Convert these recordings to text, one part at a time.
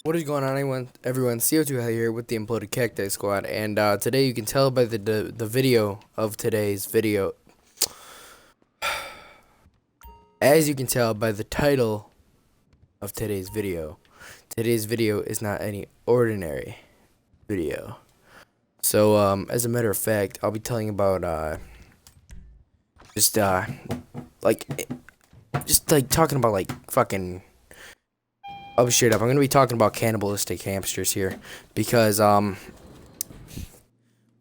What is going on, everyone? CO2 here with the Imploded Cacti Squad, and today you can tell by the video of today's video, as you can tell by the title of today's video is not any ordinary video. So, as a matter of fact, I'll be telling about just like talking about fucking. I'll be straight up. I'm gonna be talking about cannibalistic hamsters here because well,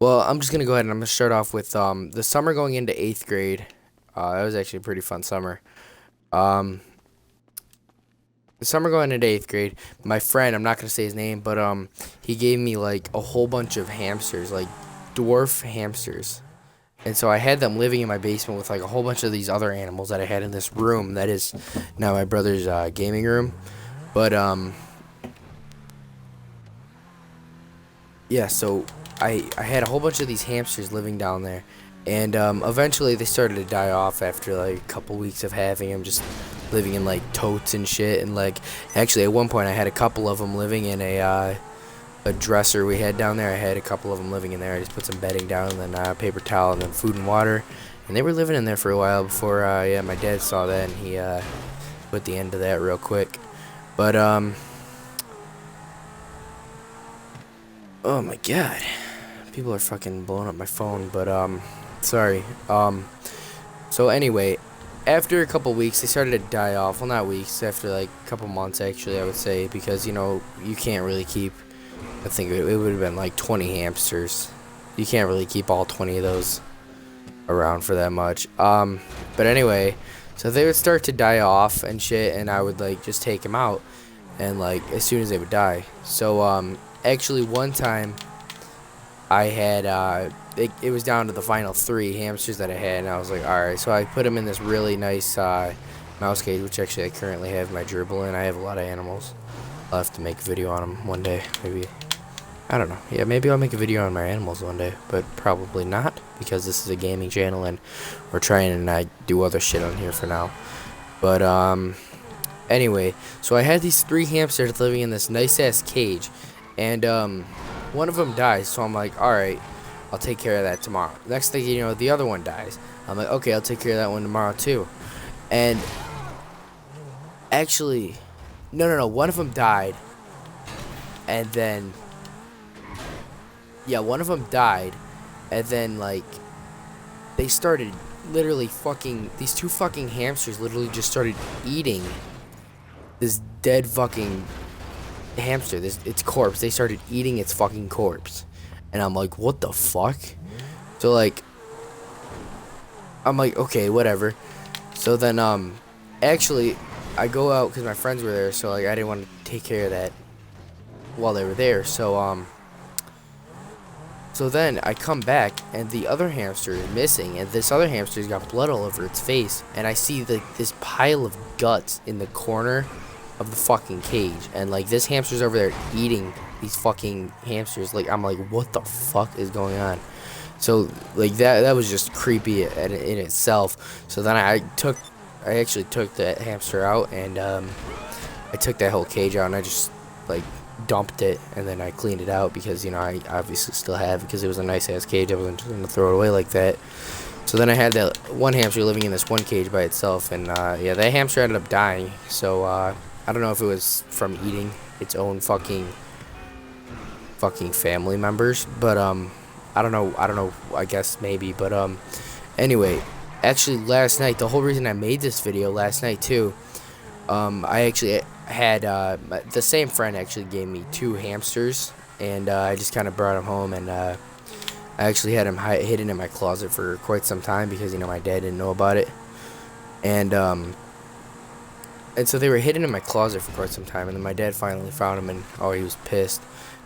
I'm just gonna go ahead and I'm gonna start off with the summer going into 8th grade. That was actually a pretty fun summer. The summer going into 8th grade, my friend, I'm not gonna say his name, but he gave me like a whole bunch of hamsters, like dwarf hamsters. And so I had them living in my basement with like a whole bunch of these other animals that I had in this room that is now my brother's gaming room. But, yeah, so I had a whole bunch of these hamsters living down there. And, eventually they started to die off after, like, a couple weeks of having them just living in, like, totes and shit. And, like, actually at one point I had a couple of them living in a dresser we had down there. I had a couple of them living in there. I just put some bedding down and then, paper towel and then food and water. And they were living in there for a while before, yeah, my dad saw that and he, put the end to that real quick. But, oh my god. People are fucking blowing up my phone, but, sorry. So anyway, after a couple weeks, they started to die off. Well, not weeks, after like a couple months, actually, I would say, because, you know, you can't really keep, I think it would have been like 20 hamsters. You can't really keep all 20 of those around for that much. But anyway, so they would start to die off and shit, and I would, like, just take them out, and, like, as soon as they would die. So, actually, one time, I had, it was down to the final 3 hamsters that I had, and I was like, alright, so I put them in this really nice, mouse cage, which actually I currently have my gerbil in. I have a lot of animals. I'll have to make a video on them one day, maybe. I don't know. Yeah, maybe I'll make a video on my animals one day, but probably not, because this is a gaming channel and we're trying to do other shit on here for now. But, anyway, so I had these 3 hamsters living in this nice-ass cage, and, one of them dies, so I'm like, alright, I'll take care of that tomorrow. Next thing you know, the other one dies. I'm like, okay, I'll take care of that one tomorrow, too. And, actually, no, one of them died, and then... Yeah, one of them died, and then, like, they started literally fucking, these 2 fucking hamsters literally just started eating this dead fucking hamster, its corpse. They started eating its fucking corpse, and I'm like, what the fuck? So, like, I'm like, okay, whatever. So then, actually, I go out, because my friends were there, so, like, I didn't want to take care of that while they were there, so then I come back and the other hamster is missing, and this other hamster's got blood all over its face, and I see this pile of guts in the corner of the fucking cage, and like this hamster's over there eating these fucking hamsters. Like, I'm like, what the fuck is going on? So like that was just creepy in itself. So then I actually took that hamster out, and I took that whole cage out, and I just like dumped it, and then I cleaned it out because, you know, I obviously still have it because it was a nice ass cage. I wasn't just gonna throw it away like that. So then I had that one hamster living in this one cage by itself, and yeah, that hamster ended up dying. So I don't know if it was from eating its own fucking family members, but I don't know, I guess maybe. But anyway, actually last night, the whole reason I made this video last night too, I actually had the same friend actually gave me 2 hamsters, and I just kind of brought them home, and I actually had them hidden in my closet for quite some time because, you know, my dad didn't know about it, and so they were hidden in my closet for quite some time, and then my dad finally found them, and oh, he was pissed.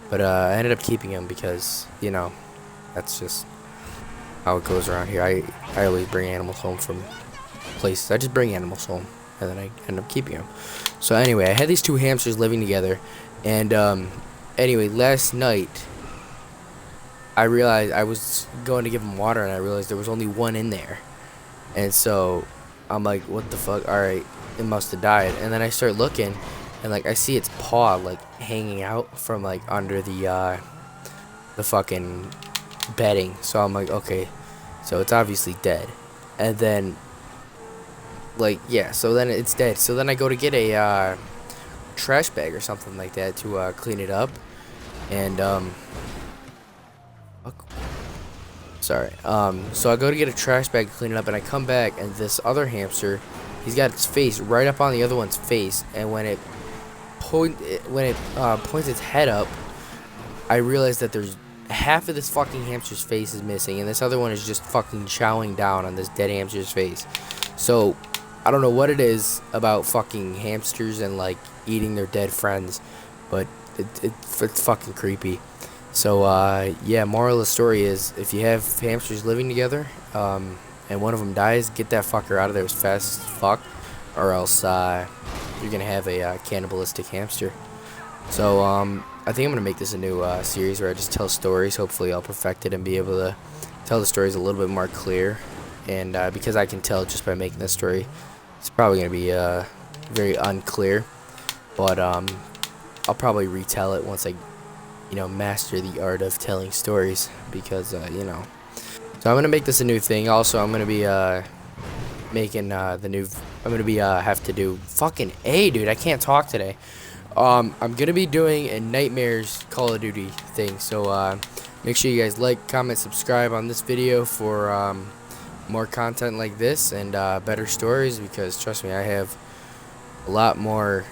But I ended up keeping them because, you know, that's just how it goes around here. I always bring animals home from places. I just bring animals home, and then I end up keeping them. So anyway, I had these 2 hamsters living together, and anyway, last night I realized I was going to give them water, and I realized there was only one in there, and so I'm like, what the fuck? Alright, it must have died. And then I start looking, and like I see its paw like hanging out from like under the fucking bedding. So I'm like, okay, so it's obviously dead. And then like, yeah, so then it's dead. So then I go to get a trash bag or something like that to clean it up. And fuck. Sorry. So I go to get a trash bag to clean it up, and I come back, and this other hamster, he's got its face right up on the other one's face, and when it points its head up, I realize that there's half of this fucking hamster's face is missing, and this other one is just fucking chowing down on this dead hamster's face. So I don't know what it is about fucking hamsters and like eating their dead friends, but it's fucking creepy. So yeah, moral of the story is if you have hamsters living together, and one of them dies, get that fucker out of there as fast as fuck, or else you're gonna have a cannibalistic hamster. So I think I'm gonna make this a new series where I just tell stories. Hopefully I'll perfect it and be able to tell the stories a little bit more clear. And because I can tell just by making this story, it's probably gonna be very unclear. But I'll probably retell it once I, master the art of telling stories, because So I'm gonna make this a new thing. Also, I'm gonna be making the new. I'm gonna be have to do fucking dude. I can't talk today. I'm gonna be doing a Nightmares Call of Duty thing. So make sure you guys like, comment, subscribe on this video for more content like this and better stories. Because trust me, I have a lot more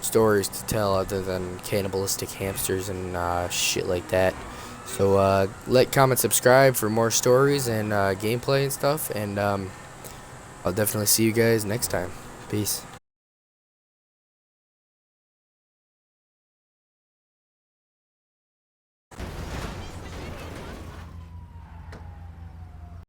stories to tell other than cannibalistic hamsters and shit like that. So like, comment, subscribe for more stories and gameplay and stuff, and I'll definitely see you guys next time. Peace.